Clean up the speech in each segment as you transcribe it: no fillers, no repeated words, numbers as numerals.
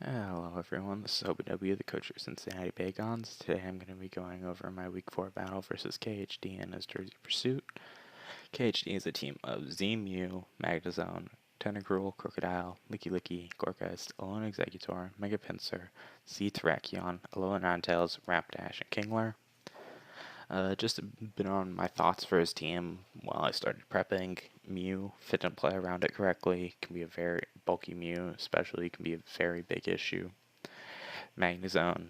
Hello everyone, this is OBW, the coach of Cincinnati Bagons. Today I'm going to be going over my Week 4 battle versus KHD and his Jersey Pursuit. KHD is a team of Z, Mew, Magnezone, Tentacruel, Crocodile, Licky Licky, Gorgeist, Alolan Executor, Mega Pinsir, Z Terrakion, Alolan Ninetales, Rapidash, and Kingler. Just a bit on my thoughts for his team while I started prepping. Mew, fit and play around it correctly, can be a very bulky Mew, especially can be a very big issue. Magnezone,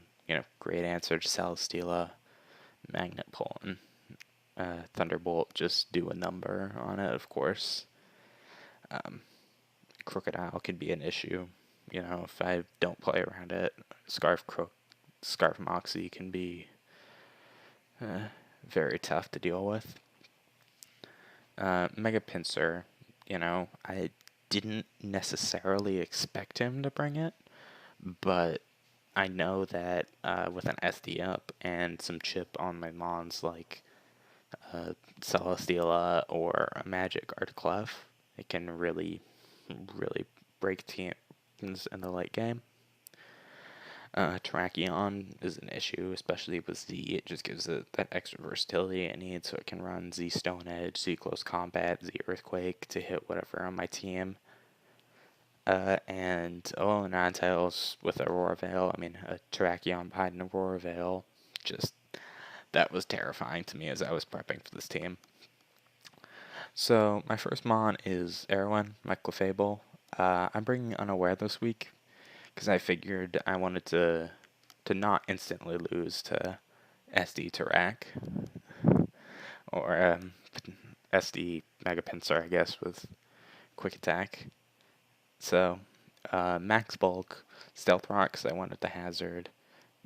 great answer to Celesteela. Magnet Pulling. Thunderbolt, just do a number on it, of course. Crocodile could be an issue, if I don't play around it. Scarf Moxie can be very tough to deal with. Mega Pinsir, I didn't necessarily expect him to bring it, but I know that with an SD up and some chip on my mons like Celesteela or a Magic Articlef, it can really break teams in the late game. Terrakion is an issue, especially with Z. It just gives it that extra versatility it needs, so it can run Z Stone Edge, Z Close Combat, Z Earthquake to hit whatever on my team. And Ninetales with Aurora Veil. A Terrakion behind an Aurora Veil. Just, that was terrifying to me as I was prepping for this team. So, my first mon is Erwin, my Clefable. I'm bringing Unaware this week, because I figured I wanted to not instantly lose to SD Terrak, or SD Mega Pinsir, I guess, with Quick Attack. So, Max Bulk, Stealth Rock, because I wanted the Hazard,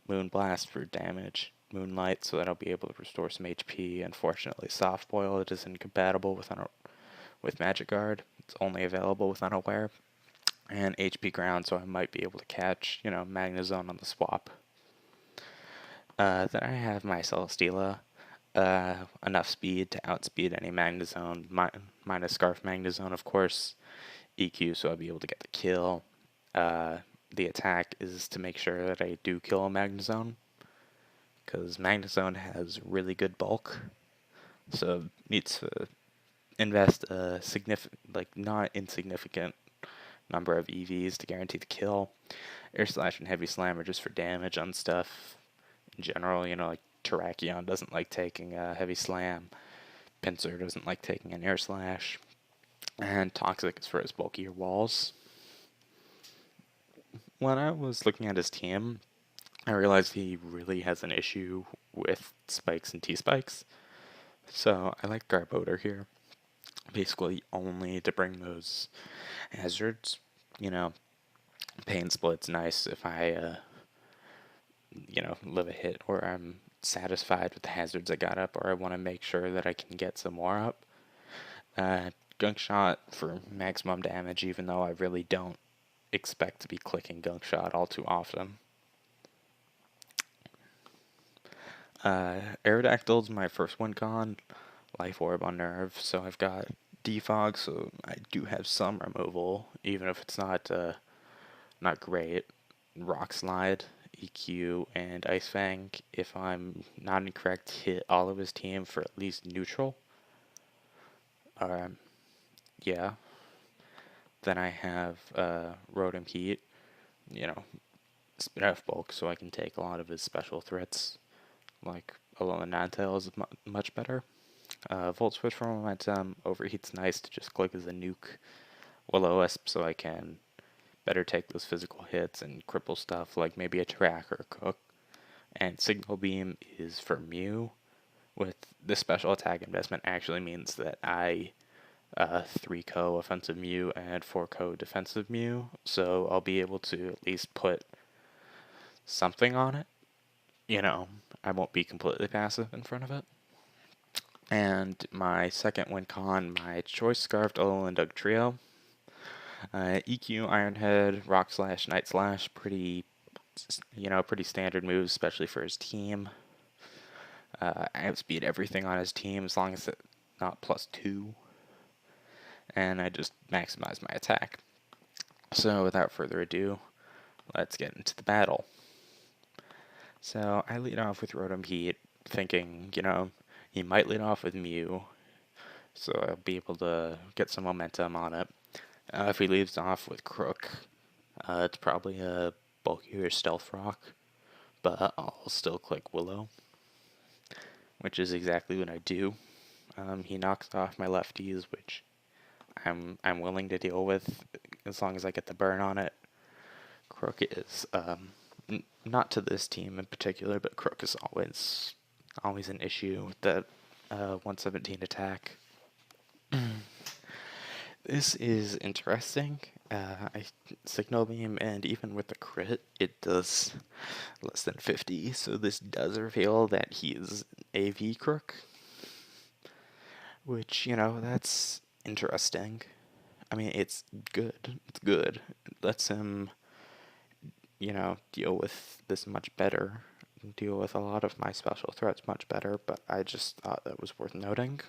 Moonblast for damage, Moonlight, so that I'll be able to restore some HP. Unfortunately, Soft Boil, it is incompatible with Magic Guard. It's only available with Unaware. And HP Ground, so I might be able to catch, Magnezone on the swap. Then I have my Celesteela. Enough speed to outspeed any Magnezone, minus Scarf Magnezone, of course. EQ, so I'll be able to get the kill. The attack is to make sure that I do kill a Magnezone, because Magnezone has really good bulk, so needs to invest a not insignificant number of EVs to guarantee the kill. Air Slash and Heavy Slam are just for damage on stuff in general. Like Terrakion doesn't like taking a Heavy Slam. Pinsir doesn't like taking an Air Slash. And Toxic is for his bulkier walls. When I was looking at his team, I realized he really has an issue with spikes and T-spikes. So I like Garbodor here. Basically only to bring those hazards. Pain Split's nice if I, live a hit or I'm satisfied with the hazards I got up, or I want to make sure that I can get some more up. Gunk Shot for maximum damage, even though I really don't expect to be clicking Gunk Shot all too often. Aerodactyl's my first one gone. Life Orb on Nerve, so I've got Defog, so I do have some removal, even if it's not great. Rock Slide, EQ, and Ice Fang, if I'm not incorrect, hit all of his team for at least neutral. Yeah. Then I have Rotom Heat, spin off bulk, so I can take a lot of his special threats, like Alolan Ninetales is much better. Volt Switch for momentum. Overheat's nice to just click as a nuke. Will-O-Wisp, so I can better take those physical hits and cripple stuff like maybe a Terrak or a Cook. And Signal Beam is for Mew. With this special attack investment actually means that I 3-co offensive Mew and 4-co defensive Mew, so I'll be able to at least put something on it. I won't be completely passive in front of it. And my second win con, my Choice Scarfed Alolan Dugtrio. EQ, Iron Head, Rock Slash, Night Slash, pretty standard moves, especially for his team. I outspeed everything on his team as long as it's not +2. And I just maximize my attack. So without further ado, let's get into the battle. So I lead off with Rotom Heat, thinking, he might lead off with Mew, so I'll be able to get some momentum on it. If he leaves off with Crook, it's probably a bulkier Stealth Rock, but I'll still click Willow, which is exactly what I do. He knocks off my lefties, which I'm willing to deal with as long as I get the burn on it. Crook is not to this team in particular, but Crook is always an issue with that 117 attack. This is interesting. I signal beam, and even with the crit, it does less than 50. So this does reveal that he is AV Crook, which that's interesting. I mean, it's good. It's good. It lets him deal with this much better, deal with a lot of my special threats much better, but I just thought that was worth noting.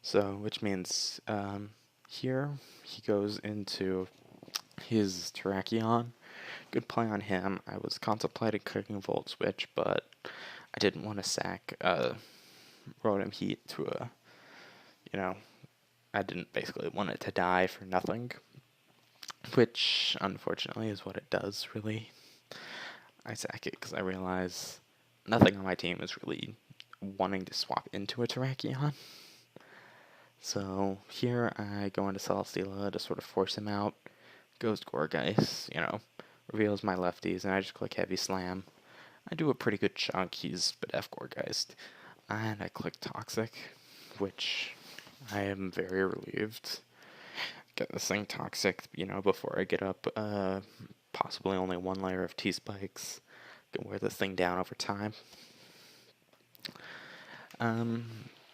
So, which means here he goes into his Terrakion. Good play on him. I was contemplating clicking Volt Switch, but I didn't want to sack Rotom Heat to a, I didn't basically want it to die for nothing, which unfortunately is what it does, really. I sack it because I realize nothing on my team is really wanting to swap into a Terrakion. So here I go into Celesteela to sort of force him out. Goes Gourgeist, reveals my lefties, and I just click Heavy Slam. I do a pretty good chunk. He's F Gourgeist. And I click Toxic, which I am very relieved. Get this thing Toxic, before I get up possibly only one layer of T-Spikes. Can wear this thing down over time.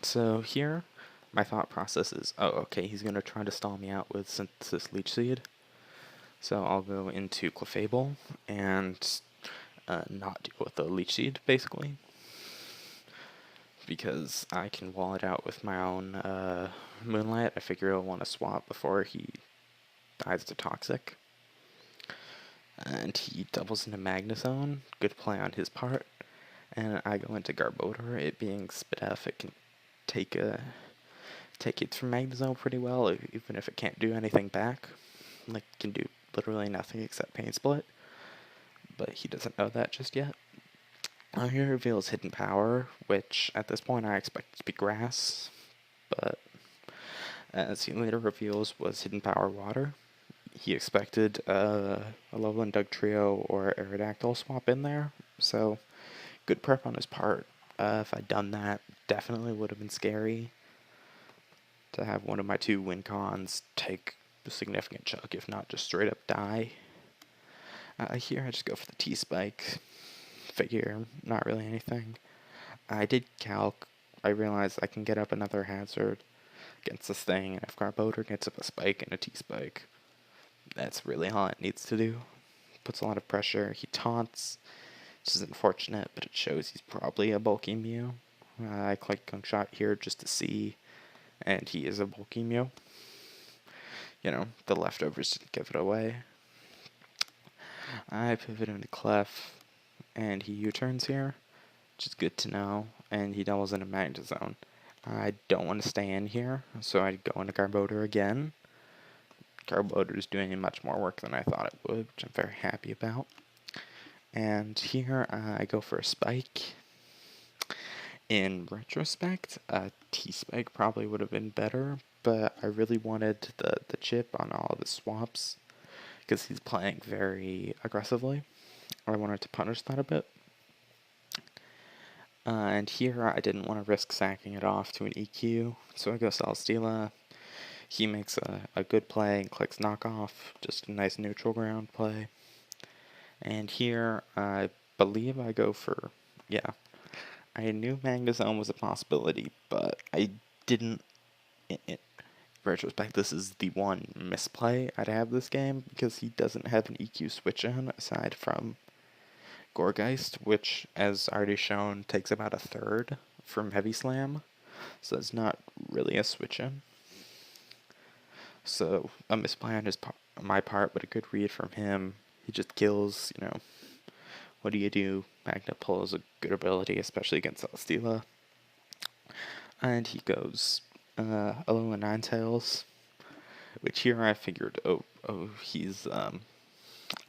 So here, my thought process is, okay, he's going to try to stall me out with Synthesis Leech Seed. So I'll go into Clefable and not deal with the Leech Seed, basically. Because I can wall it out with my own Moonlight. I figure I'll want to swap before he dies to Toxic. And he doubles into Magnezone. Good play on his part. And I go into Garbodor. It being Spidef, it can take it from Magnezone pretty well, even if it can't do anything back. Like, it can do literally nothing except Pain Split. But he doesn't know that just yet. He reveals Hidden Power, which at this point I expect to be Grass. But as he later reveals, was Hidden Power Water. He expected a Alolan Dugtrio or Aerodactyl swap in there, so good prep on his part. If I'd done that, definitely would have been scary to have one of my two win cons take a significant chunk, if not just straight up die. Here I just go for the T-Spike. Figure, not really anything. I did calc. I realized I can get up another hazard against this thing, and if Garbodor gets up a spike and a T-Spike, that's really all it needs to do. Puts a lot of pressure. He taunts, which is unfortunate, but it shows he's probably a bulky Mew. I click Gunk Shot here just to see, and he is a bulky Mew. The leftovers didn't give it away. I pivot into Clef, and he U-turns here, which is good to know, and he doubles into Magnezone. I don't want to stay in here, so I go into Garbodor again. Garbodor is doing much more work than I thought it would, which I'm very happy about. And here I go for a Spike. In retrospect, a T-Spike probably would have been better, but I really wanted the chip on all of the swaps, because he's playing very aggressively. I wanted to punish that a bit. And here I didn't want to risk sacking it off to an EQ, so I go Celesteela. He makes a good play and clicks Knockoff, just a nice neutral ground play. And here I believe I go for, I knew Magnezone was a possibility, but I didn't, in retrospect, this is the one misplay I'd have this game, because he doesn't have an EQ switch in aside from Gourgeist, which, as already shown, takes about a third from Heavy Slam, so it's not really a switch in. So a misplay on my part, but a good read from him. he just kills, what do you do? Magnet Pull is a good ability, especially against Celesteela. And he goes Alola Ninetales, which here I figured, he's,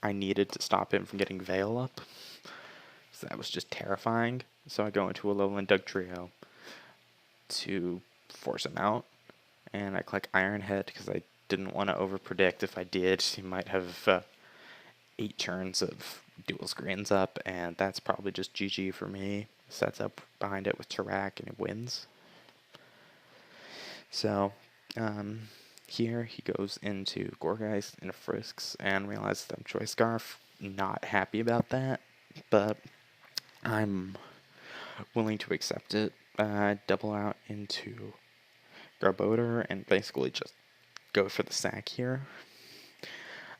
I needed to stop him from getting Veil up. So that was just terrifying. So I go into Alolan Dugtrio to force him out. And I click Iron Head because I didn't want to overpredict. If I did, he might have 8 turns of dual screens up, and that's probably just GG for me. Sets up behind it with Tarak and it wins. So, here he goes into Gourgeist into Frisks and realizes that I'm Choice Scarf. Not happy about that, but I'm willing to accept it. Double out into Garbodor and basically just go for the sack here.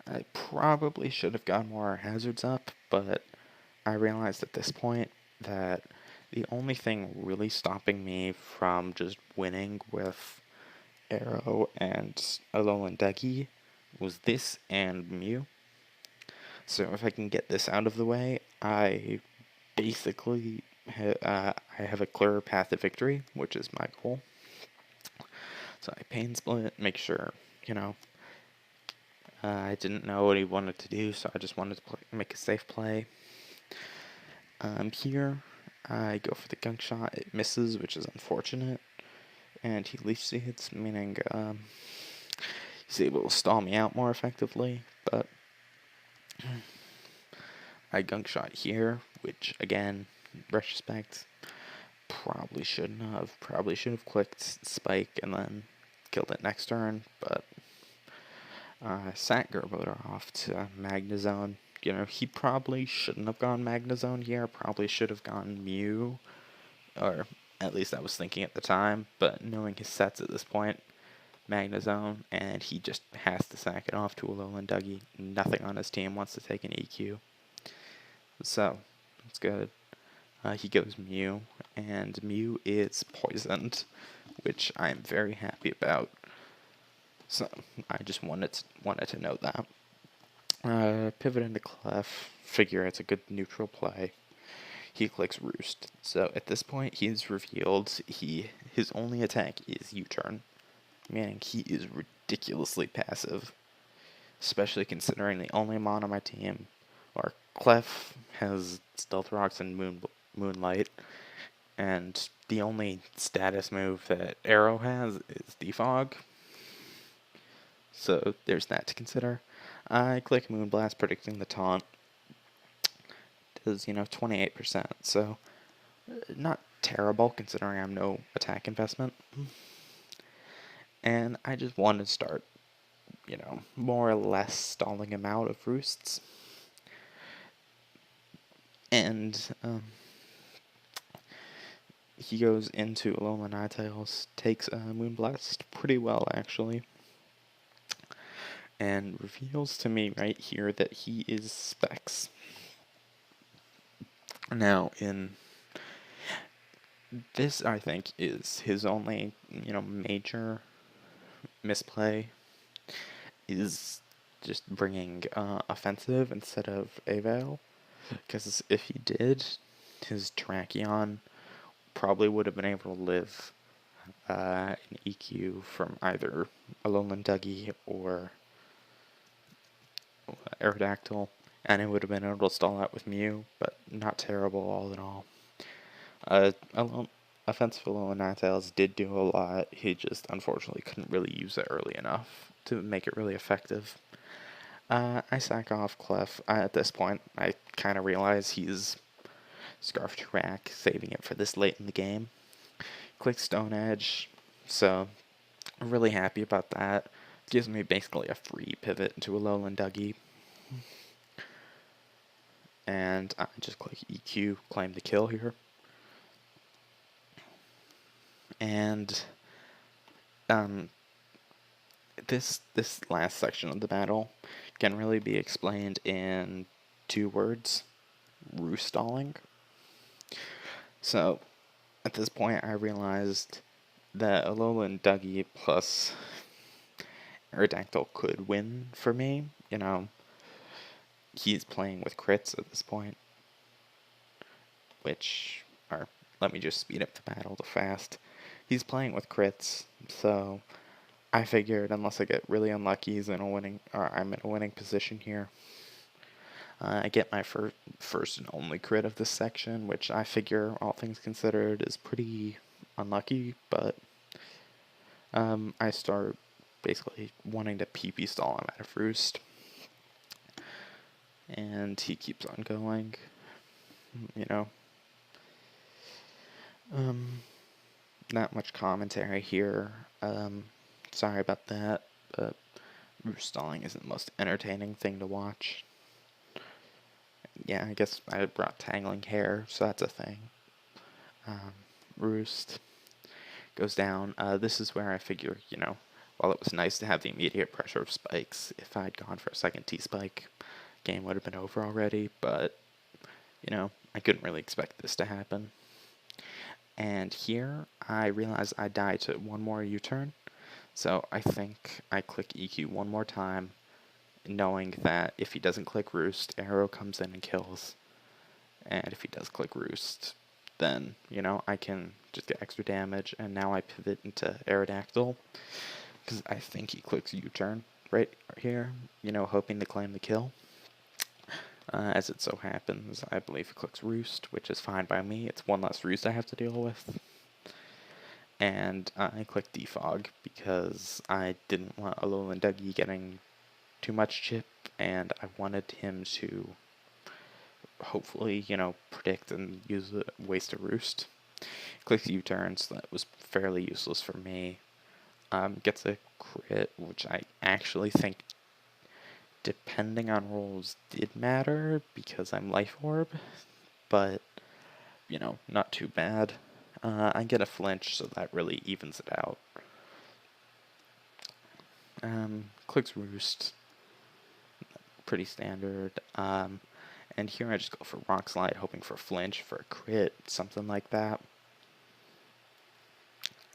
I probably should have gotten more hazards up, but I realized at this point that the only thing really stopping me from just winning with Arrow and Alolan Dougie was this and Mew. So if I can get this out of the way, I basically I have a clearer path to victory, which is my goal. So I Pain Split, make sure, I didn't know what he wanted to do, so I just wanted to make a safe play. Here, I go for the Gunk Shot. It misses, which is unfortunate. And he Leaf Seeds, meaning he's able to stall me out more effectively. But I Gunk Shot here, which, again, retrospect, probably shouldn't have. Probably should have clicked Spike and then killed it next turn, but sat Garbodor off to Magnezone. He probably shouldn't have gone Magnezone here. Probably should have gone Mew, or at least I was thinking at the time. But knowing his sets at this point, Magnezone, and he just has to sack it off to Alolan Dougie. Nothing on his team wants to take an EQ. So, that's good. He goes Mew, and Mew is poisoned, which I'm very happy about. So, I just wanted to know that. Pivot into Clef, figure it's a good neutral play. He clicks Roost. So at this point, he's revealed his only attack is U-turn, meaning he is ridiculously passive, especially considering the only mon on my team, or Clef, has Stealth Rocks and Moonlight, and the only status move that Arrow has is Defog. So there's that to consider. I click Moonblast, predicting the taunt. Does 28%, so not terrible considering I'm no attack investment. And I just want to start, more or less stalling him out of Roosts. And he goes into Alolan Ninetales, takes Moonblast pretty well actually, and reveals to me right here that he is Specs. Now, in this, I think, is his only, major misplay, is just bringing offensive instead of Avail, because if he did, his Terrakion probably would have been able to live an EQ from either Alolan Dougie or Aerodactyl, and it would have been able to stall out with Mew, but not terrible all in all. Offensive Alolan Ninetales did do a lot. He just unfortunately couldn't really use it early enough to make it really effective. I sack off Clef. At this point, I kind of realize he's Scarf Tarak, saving it for this late in the game. Click Stone Edge, so I'm really happy about that. Gives me basically a free pivot into Alolan Dougie. And I just click EQ, claim the kill here. And this last section of the battle can really be explained in 2 words: roost stalling. So at this point, I realized that Alolan Dougie plus Aerodactyl could win for me. he's playing with crits at this point, which are, let me just speed up the battle to fast. He's playing with crits, so I figured unless I get really unlucky, I'm in a winning position here. I get my first and only crit of this section, which I figure, all things considered, is pretty unlucky, but I start basically wanting to PP stall him out of Roost. And he keeps on going, you know. Not much commentary here. Sorry about that, but Roost stalling isn't the most entertaining thing to watch. Yeah, I guess I brought tangling hair, so that's a thing. Roost goes down. This is where I figure, while it was nice to have the immediate pressure of spikes, if I'd gone for a second T-spike, game would have been over already, but, I couldn't really expect this to happen. And here, I realize I die to one more U-turn, so I think I click EQ one more time, knowing that if he doesn't click Roost, Arrow comes in and kills. And if he does click Roost, then, I can just get extra damage, and now I pivot into Aerodactyl, because I think he clicks U-turn right here, hoping to claim the kill. As it so happens, I believe he clicks Roost, which is fine by me. It's one less Roost I have to deal with. And I click Defog because I didn't want Alolan Dougie getting too much chip, and I wanted him to hopefully, predict and waste a Roost. Clicks U-turn, so that was fairly useless for me. Gets a crit, which I actually think, depending on rolls, did matter because I'm Life Orb, but, not too bad. I get a flinch, so that really evens it out. Clicks Roost, pretty standard. And here I just go for Rock Slide, hoping for flinch, for a crit, something like that.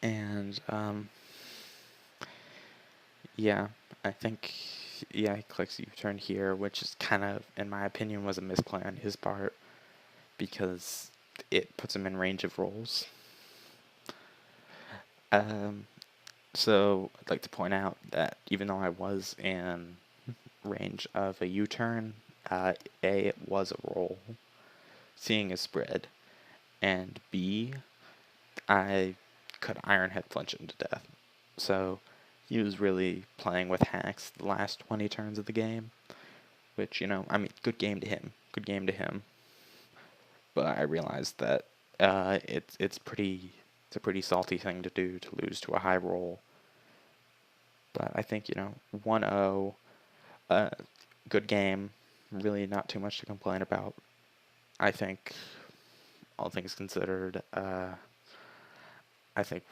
And, yeah, I think, he clicks U-turn here, which is kind of, in my opinion, was a misplay on his part, because it puts him in range of rolls. So I'd like to point out that even though I was in range of a U-turn, A, it was a roll, seeing a spread, and B, I could Iron Head flinch him to death. So he was really playing with hacks the last 20 turns of the game, which, good game to him. Good game to him. But I realized that it's a pretty salty thing to do, to lose to a high roll. But I think, 1-0, good game, really not too much to complain about. I think, all things considered, I think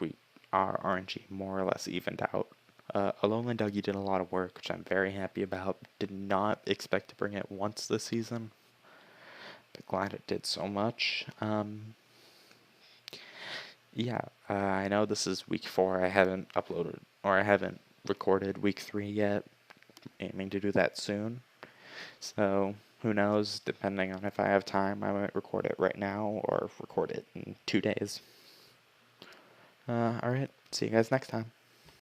our RNG more or less evened out. Alolan Dougie did a lot of work, which I'm very happy about. Did not expect to bring it once this season, but glad it did so much. I know this is week 4. I haven't recorded week 3 yet. Aiming to do that soon. So, who knows, depending on if I have time, I might record it right now or record it in 2 days. Alright, see you guys next time.